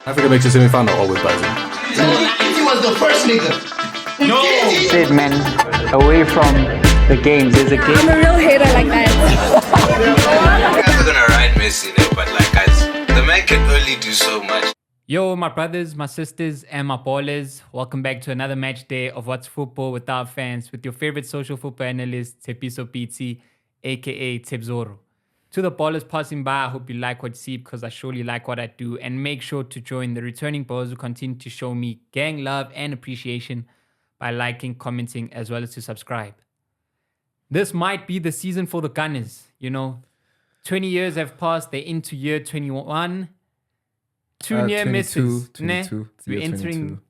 Africa makes a semi-final all with buzzing. He was the first nigga. No! Said man, away from the games, there's a I'm game. a real hater like that. You guys are gonna ride Messi there, but like guys, the man can only do so much. Yo, my brothers, my sisters, and my ballers. Welcome back to another match day of What's Football with our fans with your favorite social football analyst, Tepiso PT, aka Tebzoro. To the ballers passing by, I hope you like what you see because I surely like what I do. And make sure to join the returning ballers who continue to show me gang love and appreciation by liking, commenting, as well as to subscribe. This might be the season for the Gunners. 20 years have passed. They're into year 21. Two near misses. 22. We're Year entering 22.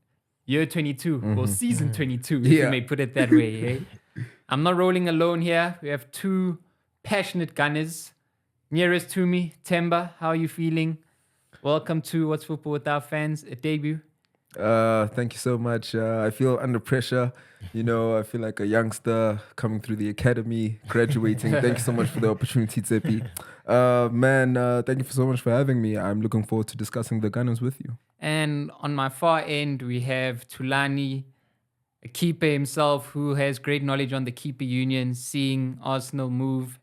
year 22 or season 22, if Yeah. you may put it that way. Eh? I'm not rolling alone here. We have two passionate Gunners. Nearest to me, Temba, how are you feeling? Welcome to What's Football with our fans, a debut. Thank you so much. I feel under pressure. I feel like a youngster coming through the academy, graduating. Thank you so much for the opportunity, Tsepi. Thank you so much for having me. I'm looking forward to discussing the Gunners with you. And on my far end, we have Tulani, a keeper himself who has great knowledge on the keeper union, seeing Arsenal move,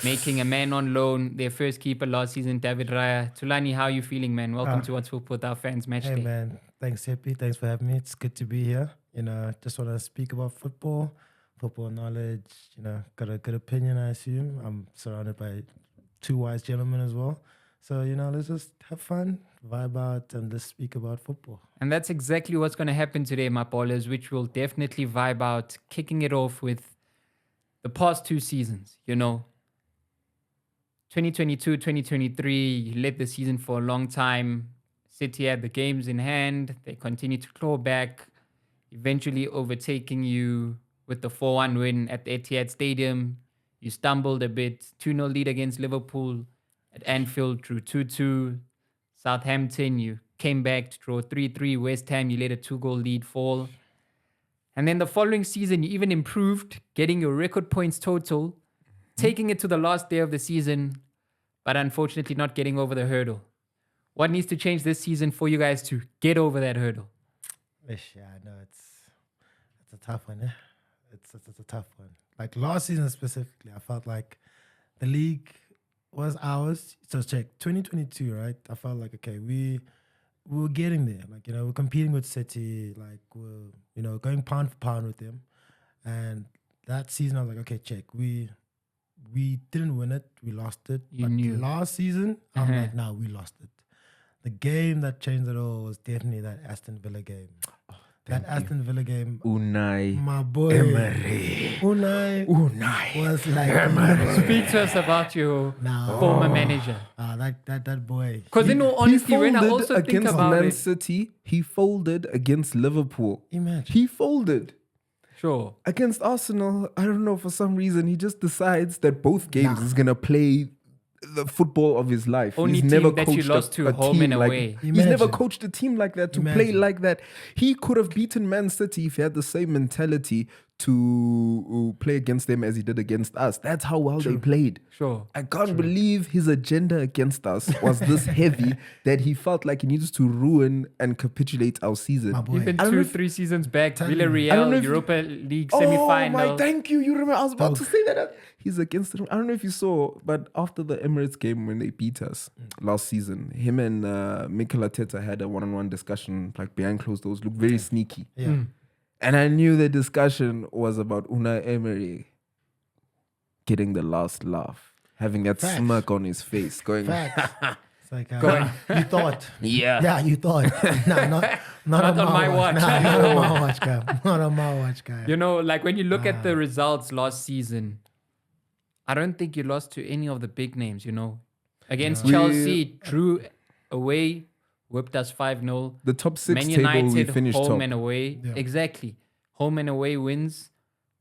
making a man on loan, their first keeper last season, David Raya. Tulani, how are you feeling, man? Welcome to What's Football with our fans match Hey day. man, thanks Happy. Thanks for having me. It's good to be here. Just want to speak about football knowledge. Got a good opinion. I assume I'm surrounded by two wise gentlemen as well. So let's just have fun, vibe out, and let's speak about football. And that's exactly what's going to happen today, my ballers, which will definitely vibe out, kicking it off with the past two seasons. 2022, 2023, you led the season for a long time. City had the games in hand. They continued to claw back, eventually overtaking you with the 4-1 win at the Etihad Stadium. You stumbled a bit. 2-0 lead against Liverpool at Anfield, drew 2-2. Southampton, you came back to draw 3-3. West Ham, you let a 2-goal lead fall. And then the following season, you even improved, getting your record points total, taking it to the last day of the season, but unfortunately not getting over the hurdle. What needs to change this season for you guys to get over that hurdle? Yeah, I know it's a tough one. It's a tough one. Like last season specifically, I felt like the league was ours. So check 2022, right? I felt like okay, we were getting there. Like we're competing with City. Like we're going pound for pound with them. And that season, I was like, okay, check. We didn't win it. We lost it. You knew. Last season, I'm like, nah, we lost it. The game that changed it all was definitely that Aston Villa game. Aston Villa game, Unai my boy Emery. Unai was like Speak to us about your former manager. that boy. Because in all honesty, when I folded also think against about Man it, City, he folded against Liverpool. Imagine. He folded. sure. Against Arsenal, I don't know, for some reason, he just decides that both games he's going to play the football of his life. Only he's team never that you coached lost to a home team and like, away. He's never Imagine. coached a team like that to play Imagine. like that. He could have beaten Man City if he had the same mentality to play against them as he did against us. That's how well they played. Sure. I can't believe his agenda against us was this heavy that he felt like he needed to ruin and capitulate our season. My boy. Even I don't know if- 3 seasons back, I don't Villarreal, know if- Europa League Oh semi-final. my, thank you. You remember, I was about to say that. He's against it. I don't know if you saw, but after the Emirates game when they beat us last season, him and Mikel Arteta had a one-on-one discussion, like behind closed doors, looked very sneaky. Yeah. And I knew the discussion was about Unai Emery getting the last laugh, having that Facts. smirk on his face, going, Facts. It's like you thought. yeah. Yeah, you thought. No, not on my watch. Nah, not on my watch, guy. Not on my watch, guy. Like when you look at the results last season, I don't think you lost to any of the big names, Against Chelsea, drew away, whipped us 5-0. The top six Man table, we United, finished home top. and away. Yeah. Exactly. Home and away wins.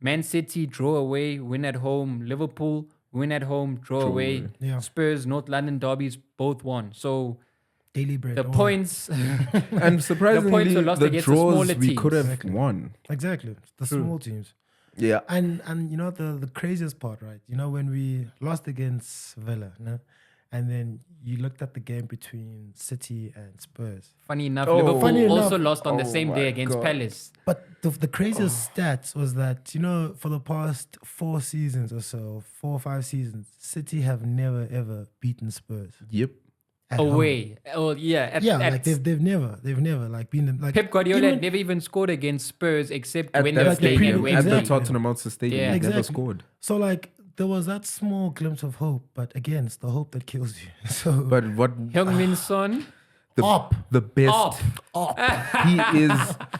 Man City, draw away, win at home. Liverpool, win at home, draw away. away. Yeah. Spurs, North London derbies, both won. So Daily bread. the oh. points, And surprisingly, were lost the against the draws smaller we teams. could have Exactly. won. Exactly. The small teams. Yeah. And the craziest part, right? When we lost against Villa, no? and then you looked at the game between City and Spurs. Funny enough, Oh. Liverpool Funny also enough- lost on the Oh same my day against God. Palace. But the craziest stats was that, for the past 4 seasons or so, 4 or 5 seasons, City have never ever beaten Spurs. Yep. At home. Away. Oh, yeah. Yeah, like they've never like been like Pep Guardiola even- had never even scored against Spurs except At when that they were Like the playing pre- at stadium, Wembley. at the Exactly. Tottenham Hotspur Stadium, Yeah. he never Exactly. scored. So like there was that small glimpse of hope, but again, it's the hope that kills you. So But what Heung-min Son. the best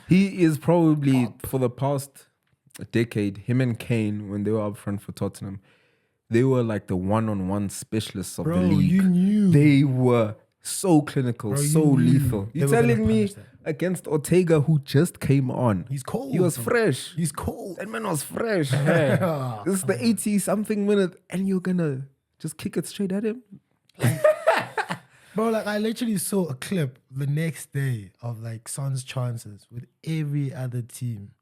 he is probably for the past decade, him and Kane, when they were up front for Tottenham, they were like the one-on-one specialists of Bro, the league. you knew. They were so clinical, Bro, you so knew lethal. they You're were gonna telling me punish that. against Ortega, who just came on, He's cold. he was bro. fresh. He's cold. That man was fresh. This is the 80-something minute, and you're gonna just kick it straight at him? Bro, like I literally saw a clip the next day of like Son's chances with every other team.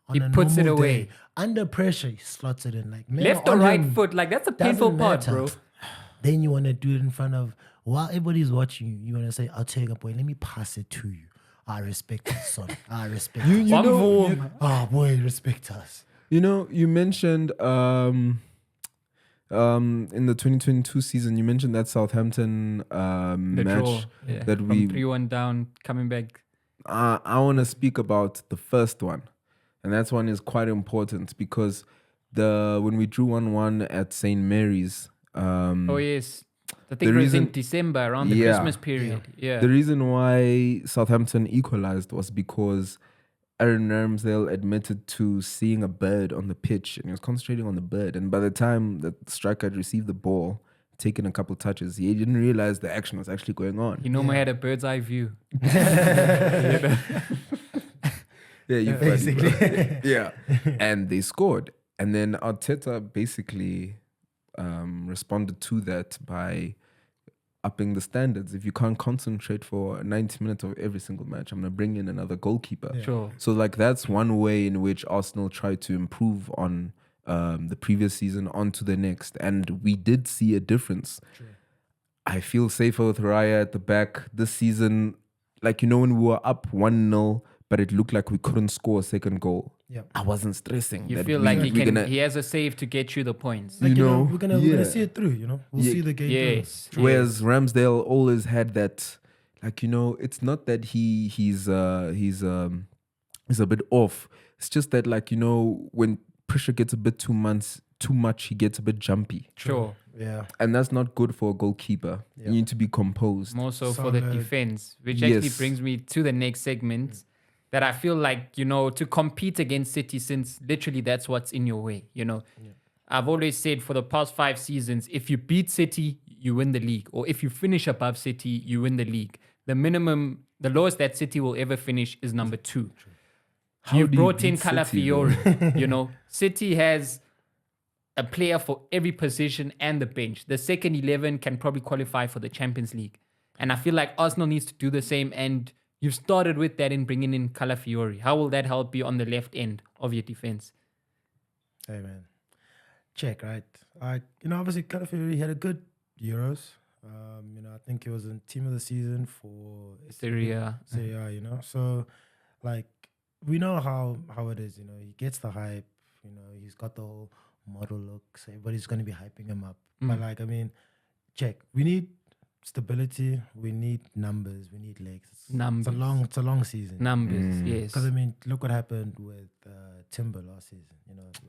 On He a puts it normal away. day. Under pressure, he slots it in. Like man, Left or on right him, foot. Like, that's a doesn't painful part, matter. bro. Then you want to do it in front of, while everybody's watching you, you want to say, I'll take a boy, let me pass it to you. I respect us, son. I respect us. One form. Oh boy, respect us. You know, you mentioned in the 2022 season, you mentioned that Southampton The match draw. Yeah. that From we. 3-1 down, coming back. I want to speak about the first one, and that one is quite important because when we drew 1-1 at St Mary's. Oh, yes. I think the it was in reason- December, around the Yeah. Christmas period. Yeah. The reason why Southampton equalized was because Aaron Ramsdale admitted to seeing a bird on the pitch, and he was concentrating on the bird. And by the time the striker had received the ball, taken a couple touches, he didn't realize the action was actually going on. He normally had a bird's eye view. Yeah, you Basically. basically. Yeah, and they scored, and then Arteta basically responded to that by upping the standards. If you can't concentrate for 90 minutes of every single match, I'm gonna bring in another goalkeeper. Sure. So like that's one way in which Arsenal tried to improve on the previous season onto the next, and we did see a difference. I feel safer with Raya at the back this season. Like, when we were up 1-0, but it looked like we couldn't score a second goal. Yep. I wasn't stressing. You that feel we- like we're gonna- he has a save to get you the points. Like, You know, we're gonna yeah. see it through, We'll Yeah. see the game Yes. through. Whereas Ramsdale always had that, like, it's not that he's a bit off. It's just that, like, when pressure gets a bit too much, he gets a bit jumpy, Sure. Yeah. and that's not good for a goalkeeper. Yeah. You need to be composed. More so for the Solid. defense, which actually Yes. brings me to the next segment that I feel like, to compete against City, since literally that's what's in your way, I've always said for the past 5 seasons, if you beat City, you win the league. Or if you finish above City, you win the league. The lowest that City will ever finish is number 2. How You do brought in beat City, though? Calafiori. City has a player for every position and the bench. The second 11 can probably qualify for the Champions League. And I feel like Arsenal needs to do the same. And you've started with that in bringing in Calafiori. How will that help you on the left end of your defense? Hey man, check right. Obviously Calafiori had a good Euros. I think he was in team of the season for Syria. Serie A, So, like, we know how it is. He gets the hype. He's got the whole model look. So everybody's gonna be hyping him up. But like, check. We need stability. We need numbers. We need legs. Numbers. It's a long season. Numbers, yes. Because look what happened with Timber last season.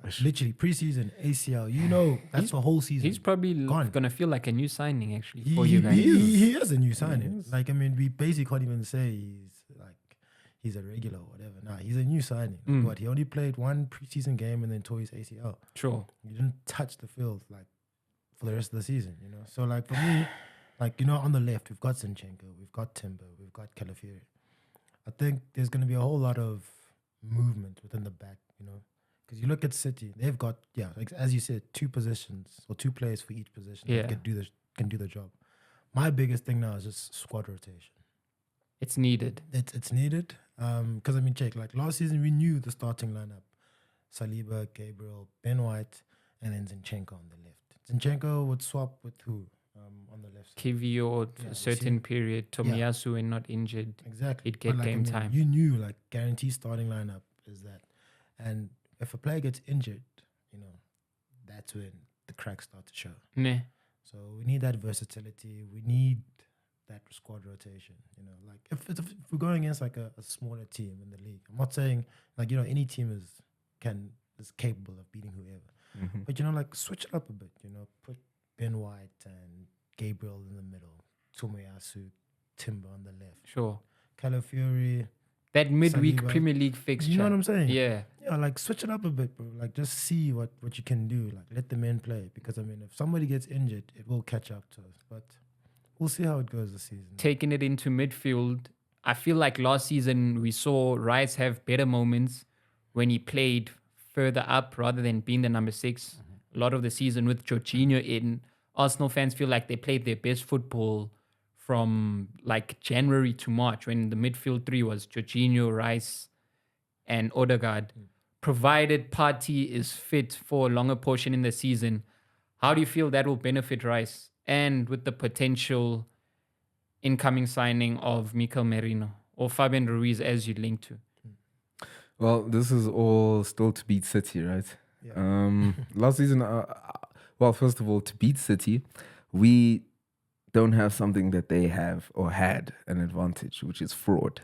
Like, literally preseason ACL. That's the whole season. He's probably gone. going to feel like a new signing, actually, He, for you guys. he is a new signing. Like, we basically can't even say he's a regular or whatever. Nah, he's a new signing. But he only played one preseason game and then tore his ACL. Sure. He didn't touch the field for the rest of the season. So for me, on the left we've got Zinchenko, we've got Timber, we've got Calafiori. I think there's going to be a whole lot of movement within the back. Because you look at City, they've got as you said, 2 positions or 2 players for each position Yeah. that can do the job. My biggest thing now is just squad rotation. It's needed. It's needed. Because check, like last season we knew the starting lineup: Saliba, Gabriel, Ben White, and then Zinchenko on the left. Zinchenko would swap with who? on the left side. Kivio, Yeah, a we certain seen- period, Tomiyasu and not injured. Exactly. He'd get But, game time. You knew like guarantee starting lineup is that, and if a player gets injured, that's when the cracks start to show. Meh. So we need that versatility. We need that squad rotation. Like if we're going against like a smaller team in the league, I'm not saying like any team is capable of beating whoever, but like switch it up a bit. Put Ben White and Gabriel in the middle, Tomiyasu, Timber on the left, Sure. Calafiori. That midweek Saliba. Premier League fixture. You know what I'm saying? Yeah. Yeah, like switch it up a bit, bro. Like just see what you can do. Like let the men play, because if somebody gets injured, it will catch up to us. But we'll see how it goes this season. Taking it into midfield, I feel like last season we saw Rice have better moments when he played further up rather than being the number 6. A lot of the season with Jorginho in, Arsenal fans feel like they played their best football from like January to March, when the midfield 3 was Jorginho, Rice, and Odegaard. Provided Partey is fit for a longer portion in the season, how do you feel that will benefit Rice? And with the potential incoming signing of Mikel Merino or Fabian Ruiz, as you link to. Well, this is all still to beat City, right? Yeah. Last season, well, first of all, to beat City, we don't have something that they have or had an advantage, which is fraud.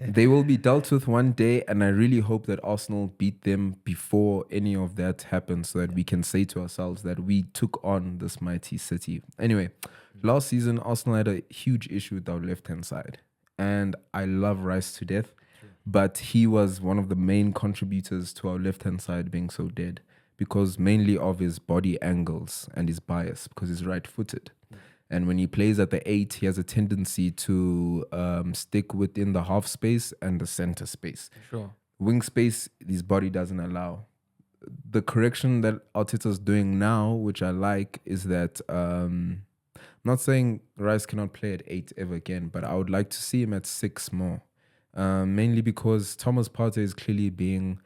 They will be dealt with one day, and I really hope that Arsenal beat them before any of that happens, so that we can say to ourselves that we took on this mighty City. Anyway, last season, Arsenal had a huge issue with our left-hand side, and I love Rice to death, but he was one of the main contributors to our left-hand side being so dead, because mainly of his body angles and his bias, because he's right-footed. And when he plays at the 8, he has a tendency to stick within the half space and the center space. Sure. Wing space, his body doesn't allow. The correction that Arteta's doing now, which I like, is that I'm not saying Rice cannot play at 8 ever again, but I would like to see him at 6 more. Mainly because Thomas Partey is clearly being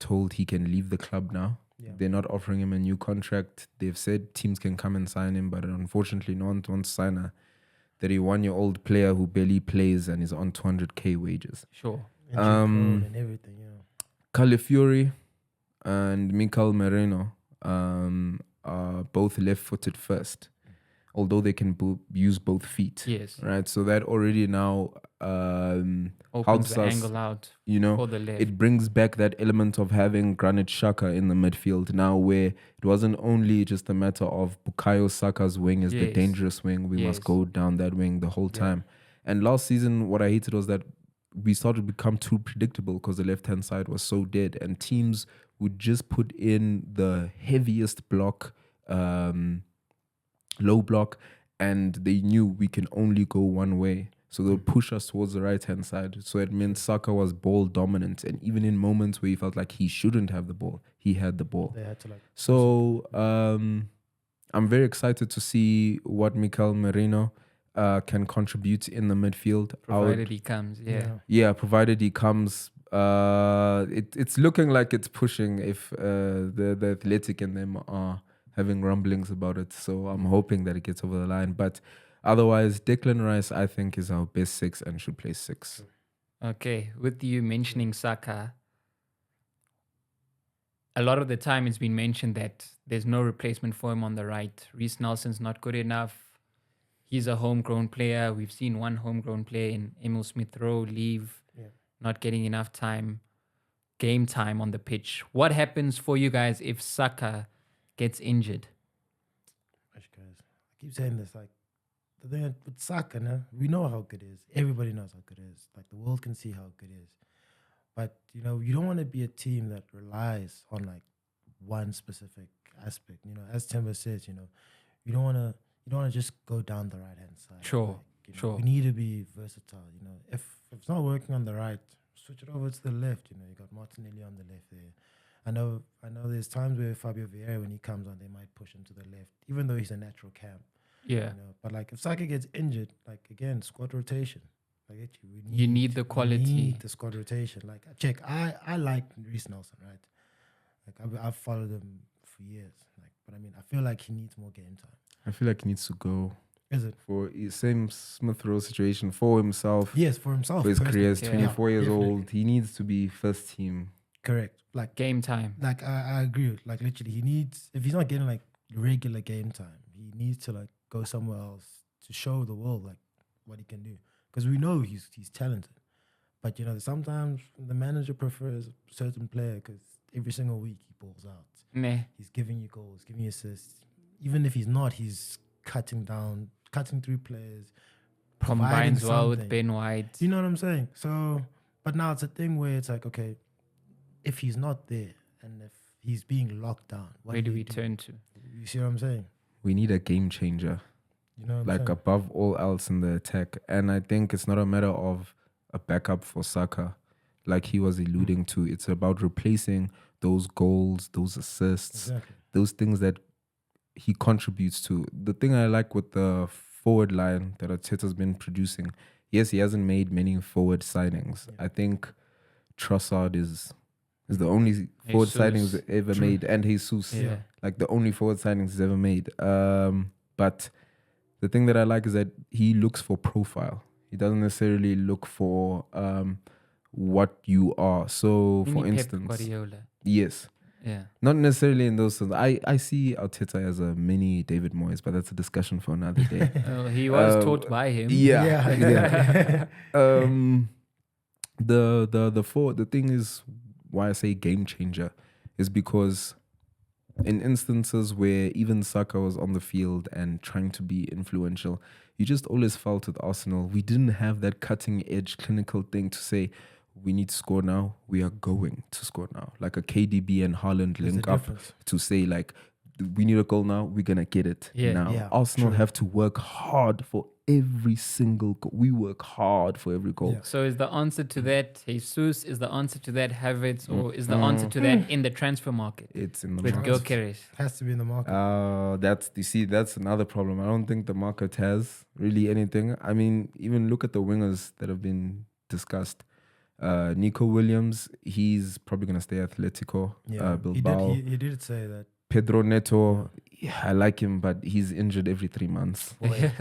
told he can leave the club now. Yeah. They're not offering him a new contract. They've said teams can come and sign him, but unfortunately no one wants to sign a 31-year-old player who barely plays and is on 200k wages. Sure. And everything, Calafiori and Mikel Merino are both left-footed first, although they can use both feet. Yes. Right, so that already now Opens helps the us, angle out for the left. it brings back that element of having Granit Xhaka in the midfield now, where it wasn't only just a matter of Bukayo Saka's wing is the Yes. dangerous wing. We must Yes. go down that wing the whole time. And last season, what I hated was that we started to become too predictable because the left-hand side was so dead, and teams would just put in the heaviest block, low block, and they knew we can only go one way. So they'll push us towards the right-hand side. So it meant Saka was ball dominant. And even in moments where he felt like he shouldn't have the ball, he had the ball. They had to So I'm very excited to see what Mikel Merino can contribute in the midfield. Provided he comes, Yeah, provided he comes. It's looking like it's pushing if the Athletic and them are having rumblings about it. So I'm hoping that it gets over the line. But otherwise, Declan Rice, I think, is our best 6 and should play 6. Okay, with you mentioning Saka, a lot of the time it's been mentioned that there's no replacement for him on the right. Reece Nelson's not good enough. He's a homegrown player. We've seen one homegrown player in Emil Smith-Rowe leave, not getting enough game time on the pitch. What happens for you guys if Saka gets injured? Gosh, guys, I keep saying this, like, the thing with Saka, no? We know how good it is. Everybody knows how good it is. Like, the world can see how good it is. But, you don't want to be a team that relies on, like, one specific aspect. As Timber says, you don't want to just go down the right-hand side. Sure, Like, sure. We need to be versatile, If it's not working on the right, switch it over to the left, You got Martinelli on the left there. I know there's times where Fabio Vieira, when he comes on, they might push him to the left, even though he's a natural cam. Yeah. But like if Saka gets injured, like again, squad rotation. Like You need the quality. We need the squad rotation. Like I like Reece Nelson, right? Like I've followed him for years. Like, but I mean, I feel like he needs more game time. I feel like he needs to go Is it? for same Smith Rowe situation for himself. Yes, for himself. For his career, personally. he's Yeah. 24 years definitely. old. He needs to be first team. Correct. Like Game time. Like I agree with, like, literally he needs, if he's not getting like regular game time, he needs to like go somewhere else to show the world like what he can do, because we know he's talented, but you know sometimes the manager prefers a certain player because every single week he balls out, Meh. he's giving you goals, giving you assists. Even if he's not, he's cutting through players, providing Combines well with something. Ben White. You know what I'm saying? So, but now it's a thing where it's like, okay, if he's not there and if he's being locked down, what Where do you we turn to? You see what I'm saying? We need a game changer, You know what I'm like saying? above all else in the attack. And I think it's not a matter of a backup for Saka, like he was alluding to. It's about replacing those goals, those assists, Exactly. those things that he contributes to. The thing I like with the forward line that Arteta's been producing, yes, he hasn't made many forward signings. I think Trossard is the only forward Jesus. signings ever made, and Jesus, Yeah. like the only forward signings he's ever made. But the thing that I like is that he looks for profile. He doesn't necessarily look for what you are. So, for Mini Pep instance, Guardiola. yes, Yeah. not necessarily in those sense. I see Arteta as a mini David Moyes, but that's a discussion for another day. He was taught by him. Yeah, Yeah. the thing is why I say game changer is because in instances where even Saka was on the field and trying to be influential, you just always felt with Arsenal we didn't have that cutting edge clinical thing to say we need to score now, we are going to score now, like a KDB and Haaland There's a link up difference. to say like we need a goal now, we're gonna get it Yeah. now. Yeah, Arsenal true. have to work hard for every single goal. We work hard for every goal. Yeah. So is the answer to that Jesus? Is the answer to that Havertz? Or is the answer to that in the transfer market It's in the with market. Gyökeres? Has to be in the market. That's another problem. I don't think the market has really anything. I mean, even look at the wingers that have been discussed. Nico Williams, he's probably gonna stay Atletico. Bilbao. He did say that. Pedro Neto, yeah, I like him, but he's injured every 3 months. Boy,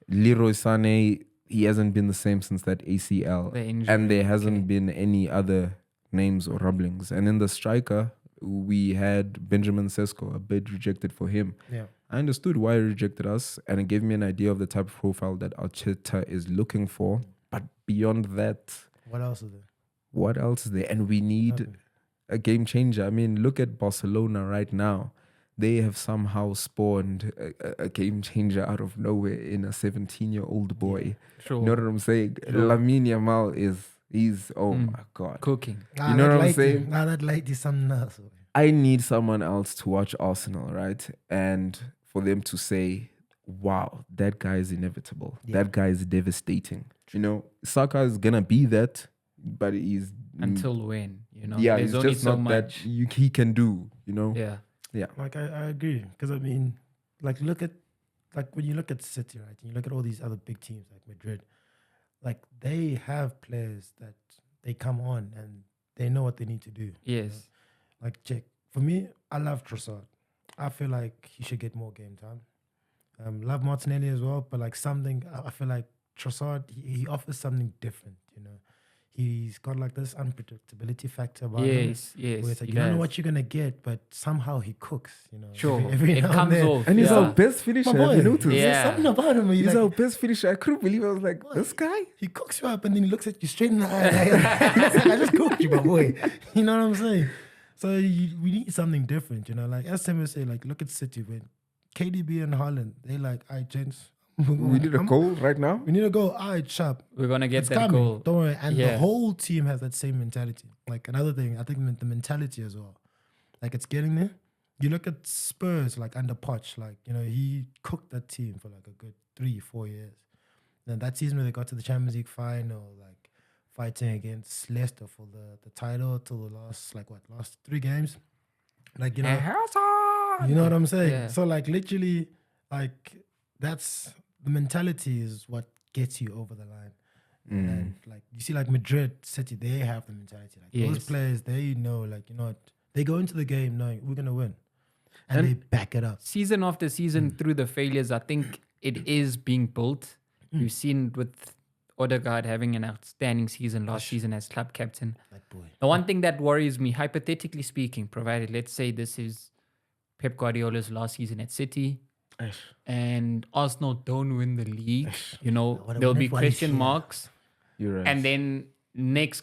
Leroy Sané, he hasn't been the same since that ACL. The injury, And there hasn't okay. been any other names or rumblings. And in the striker, we had Benjamin Sesko, a bid rejected for him. yeah. I understood why he rejected us, and it gave me an idea of the type of profile that Arteta is looking for. But beyond that, What else is there? what else is there? And we need Nothing. a game changer. I mean, look at Barcelona right now. They have somehow spawned a game changer out of nowhere in a 17-year-old boy. Sure. You know what I'm saying? Lamine Yamal he's my God. Cooking. You know what I'm saying? That lady, something else. I need someone else to watch Arsenal, right? And for them to say, wow, that guy is inevitable. Yeah. That guy is devastating. You know, Saka is going to be that, but he's... Until when? You know, yeah, there's it's only just so not much. that he can do, you know? Yeah. Yeah. Like I agree, because I mean, like when you look at City, right, and you look at all these other big teams like Madrid, like they have players that they come on and they know what they need to do. Yes. Like for me, I love Trossard. I feel like he should get more game time. Love Martinelli as well, but like I feel like Trossard, he offers something different, you know. He's got like this unpredictability factor about him. Yes. Where Yes. it's like he you don't know does. what you're gonna get, but somehow he cooks, you know. Sure. every It now comes then. off. And he's yeah. our best finisher. My Have you boy, noticed? there's Yeah. something about him. He's Like, our best finisher. I couldn't believe it. I was like, this guy? he cooks you up and then he looks at you straight in the eye. Like, I just cooked you, my boy. You know what I'm saying? So we need something different, you know. Like as Tim was saying, like look at City when KDB and Haaland, they like, all right, gents, We need a goal right now. we need to go, all right, sharp. We're gonna get It's that coming. goal. Don't worry. And the Yeah. whole team has that same mentality. Like another thing, I think the mentality as well. Like it's getting there. You look at Spurs, like under Poch, like, you know, he cooked that team for like a good 3-4 years. And that season when they got to the Champions League final, like fighting against Leicester for the title till the last 3 games. Like, you know, you know what I'm saying? Yeah. So like literally, like that's the mentality is what gets you over the line. And like you see, like Madrid, City, they have the mentality. Like those Yes. players, they know, like, you know what, they go into the game knowing we're gonna win. and they back it up. Season after season through the failures, I think it is being built. We've seen with Odegaard having an outstanding season last season as club captain. That boy. The one thing that worries me, hypothetically speaking, provided let's say this is Pep Guardiola's last season at City and Arsenal don't win the league, wanna there'll win be it once, question yeah. marks. You're right. And then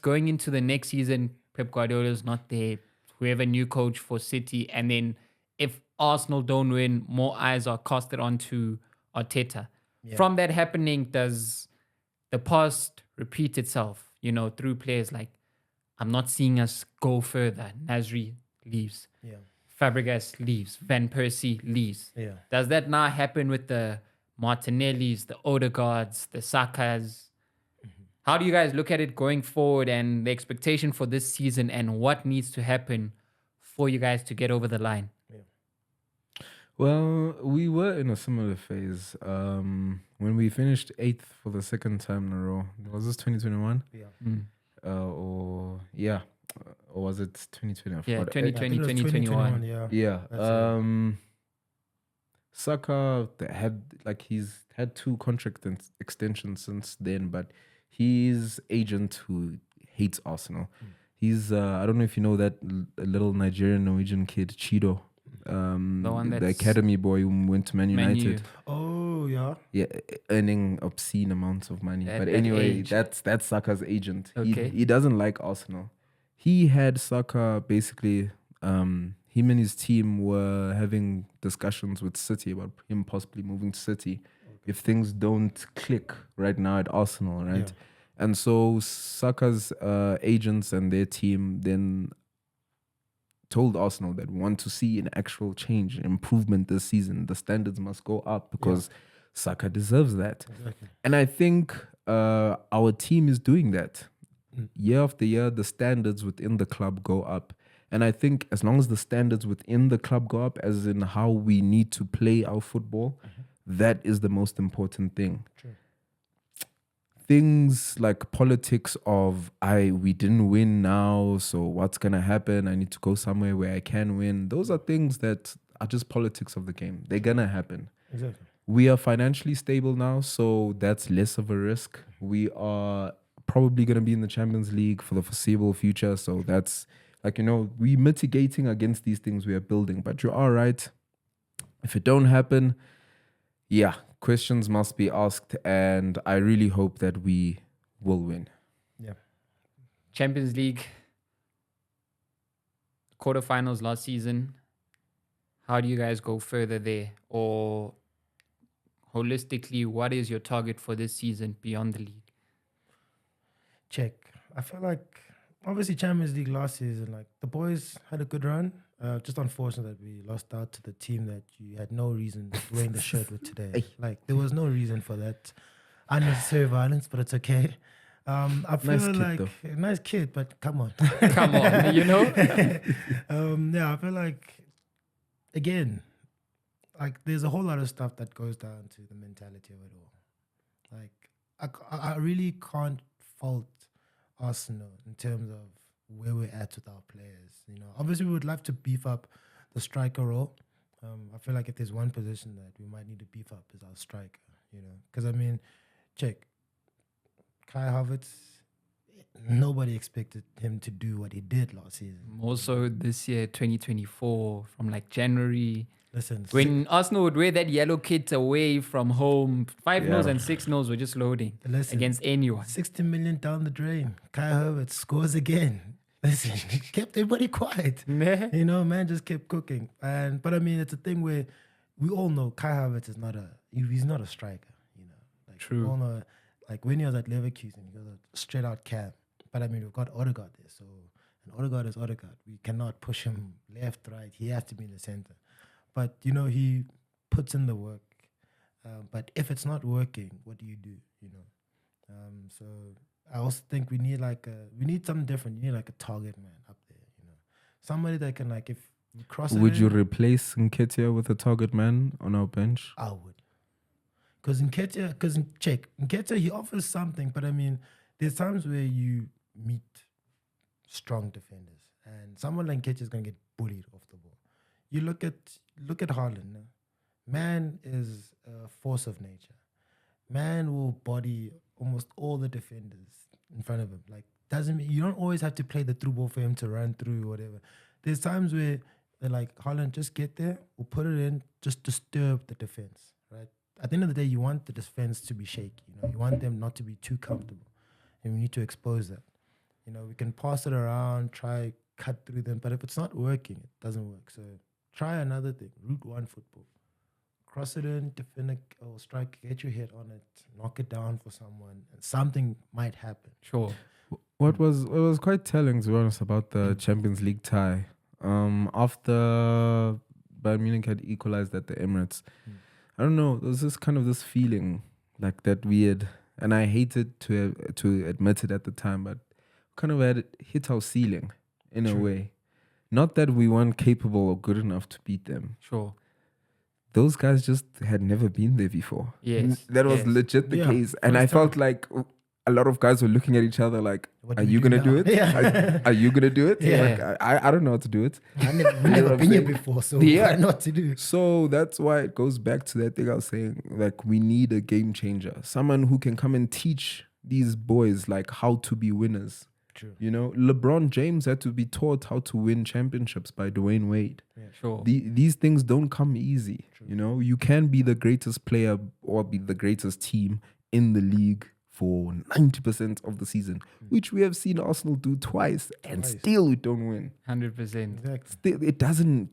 going into the next season, Pep Guardiola's not there. We have a new coach for City. And then if Arsenal don't win, more eyes are casted onto Arteta. From that happening, does the past repeat itself, through players like, I'm not seeing us go further. Nasri leaves. Yeah. Fabregas leaves. Van Persie leaves. Yeah. Does that now happen with the Martinellis, the Odegaards, the Sakas? How do you guys look at it going forward and the expectation for this season and what needs to happen for you guys to get over the line? Well, we were in a similar phase when we finished 8th for the second time in a row. Was this 2021? Yeah. Or was it 2020? I Yeah, forgot. 2020, I think it was 2021. Yeah. Yeah. That's Saka he's had 2 contract extensions since then, but his agent who hates Arsenal. He's I don't know if you know that little Nigerian Norwegian kid Chido. The one the that's academy boy who went to Man Man U. United. Oh, yeah. Yeah, earning obscene amounts of money. At But that anyway, age. that's Saka's agent. Okay. He doesn't like Arsenal. He had Saka basically. Him and his team were having discussions with City about him possibly moving to City if things don't click right now at Arsenal, right? Yeah. And so Saka's agents and their team then told Arsenal that we want to see an actual change, improvement this season. The standards must go up because Saka deserves that. Exactly. And I think our team is doing that. Year after year, the standards within the club go up. And I think as long as the standards within the club go up, as in how we need to play our football, that is the most important thing. True. Things like politics of we didn't win now, so what's gonna happen? I need to go somewhere where I can win. Those are things that are just politics of the game. They're gonna happen. Exactly. We are financially stable now, so that's less of a risk. We are probably gonna be in the Champions League for the foreseeable future, so that's we mitigating against these things we are building. But you are right. If it don't happen, questions must be asked, and I really hope that we will win. Yeah. Champions League quarterfinals last season. How do you guys go further there? Or holistically, what is your target for this season beyond the league? Check. I feel like obviously Champions League last season, like the boys had a good run. Just unfortunate that we lost out to the team that you had no reason wearing the shirt with today. Like there was no reason for that unnecessary violence, but it's okay. I feel Nice kid, like though. nice kid, but come on. Come on, Yeah, I feel like again, like there's a whole lot of stuff that goes down to the mentality of it all. Like I really can't fault Arsenal in terms of where we're at with our players. Obviously we would love to beef up the striker role. I feel like if there's one position that we might need to beef up is our striker. Because check Kai Havertz. Nobody expected him to do what he did last season. Also this year, 2024, from like January, Listen, when Arsenal would wear that yellow kit away from home, 5-0 and 6-0 were just loading Listen. against anyone. 60 million down the drain. Kai Havertz scores again. Listen, he kept everybody quiet. Man just kept cooking. But it's a thing where we all know Kai Havertz is he's not a striker. True. We all know, like when he was at Leverkusen, he was a straight out cab. But we've got Odegaard there, so and Odegaard is Odegaard. We cannot push him left, right. He has to be in the center. But he puts in the work. But if it's not working, what do you do? So I also think we need something different. You need like a target man up there. Somebody that can if we cross. Would you replace Nketiah with a target man on our bench? I would. Because Nketiah, he offers something, but there's times where you meet strong defenders, and someone like Nketiah is gonna get bullied off the ball. you look at Haaland. Man is a force of nature. Man will body almost all the defenders in front of him. Like, doesn't mean you don't always have to play the through ball for him to run through or whatever. There's times where they're like, Haaland, just get there, we'll put it in, just disturb the defense, right? At the end of the day, you want the defense to be shaky. You want them not to be too comfortable, and we need to expose that. We can pass it around, try cut through them, but if it's not working, it doesn't work. So try another thing. Route one football. Cross it in, defend or strike, get your head on it, knock it down for someone, and something might happen. Sure. What was quite telling, to be honest, about the Champions League tie. After Bayern Munich had equalized at the Emirates, I don't know, there was this feeling, like that weird, and I hated to admit it at the time, but kind of had hit our ceiling in a way. Not that we weren't capable or good enough to beat them. Sure. Those guys just had never been there before. Yes. That was legit the case. And I felt like a lot of guys were looking at each other like, are you going to do it? Yeah. Are you going to do it? Yeah. Like, I don't know how to do it. We've never been here before, so we don't know what to do. So that's why it goes back to that thing I was saying. Like, we need a game changer. Someone who can come and teach these boys like how to be winners. True. LeBron James had to be taught how to win championships by Dwayne Wade. Sure. These things don't come easy. True. You can be the greatest player or be the greatest team in the league for 90% of the season, which we have seen Arsenal do twice, and still we don't win. 100%. Exactly. Still, it doesn't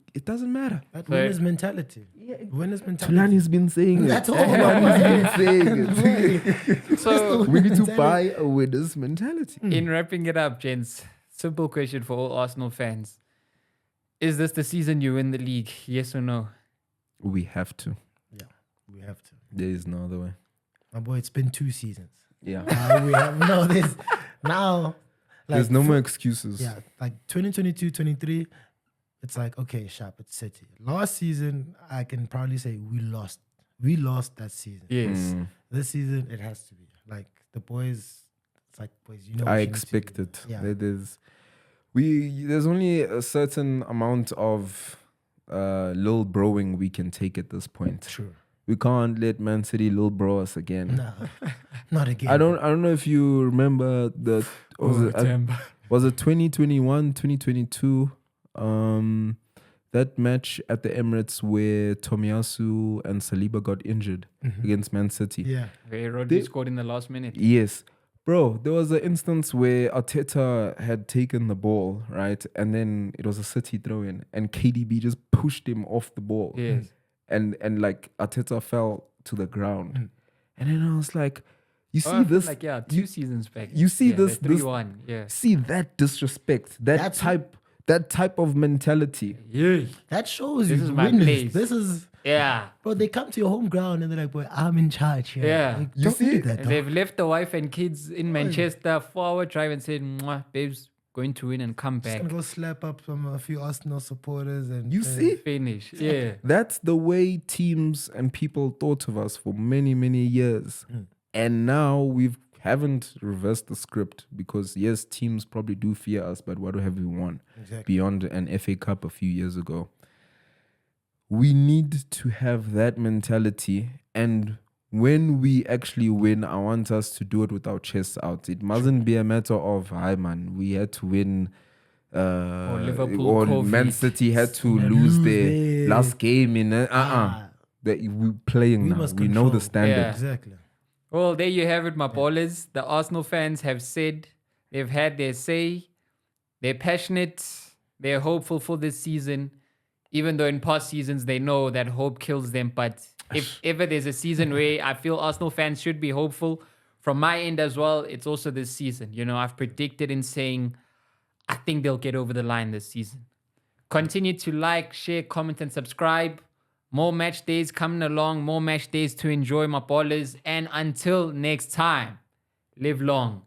matter. That winner's mentality. Winner's mentality. Tulani's been saying it. That's all. Tulani's been saying it. So We need to buy a winner's mentality. in wrapping it up, gents, simple question for all Arsenal fans. Is this the season you win the league? Yes or no? We have to. Yeah, we have to. There is no other way. My boy, it's been 2 seasons. Yeah. We have this now. There's no more excuses. Yeah, like 2022, 23, it's like, okay, sharp, it's City. Last season, I can probably say we lost. We lost that season. Yes. This season, it has to be. Like, the boys, it's like, boys, what I you need to expect do. it. Yeah. There's only a certain amount of little broing we can take at this point. True. We can't let Man City little bro us again. No, not again. I don't know if you remember was it 2021, 2022 that match at the Emirates where Tomiyasu and Saliba got injured against Man City. Yeah. Where Rodri scored in the last minute. Yes. Bro, there was an instance where Arteta had taken the ball, right? And then it was a City throw-in and KDB just pushed him off the ball. Yes. And like Arteta fell to the ground. And then I was like, you see I feel this? like, 2 seasons back. You see Yeah, this? the 3-1. Yeah. See that disrespect, that type of mentality. Yeah. That shows This you is my winners. place. This is, Yeah. bro, they come to your home ground and they're like, boy, I'm in charge here. Yeah. Like, You don't see? do that, And dog. they've left the wife and kids in Manchester, 4-hour drive, and said, "Mwah, babes, going to win and come Just back." gonna go slap up a few Arsenal supporters and You see? Finish. Yeah. That's the way teams and people thought of us for many, many years. And now we haven't reversed the script because, yes, teams probably do fear us, but what have we won beyond an FA Cup a few years ago? We need to have that mentality. And when we actually win, I want us to do it with our chests out. It mustn't be a matter of, hi, man, we had to win. Or Liverpool or COVID. Man City had to lose their last game in that we're playing now. must We know the control. standard. Yeah. Exactly. Well, there you have it, my ballers. The Arsenal fans have said they've had their say. They're passionate. They're hopeful for this season. Even though in past seasons they know that hope kills them. But if ever there's a season where I feel Arsenal fans should be hopeful, from my end as well, it's also this season. I've predicted in saying I think they'll get over the line this season. Continue to like, share, comment, and subscribe. More match days coming along, more match days to enjoy, my ballers. And until next time, live long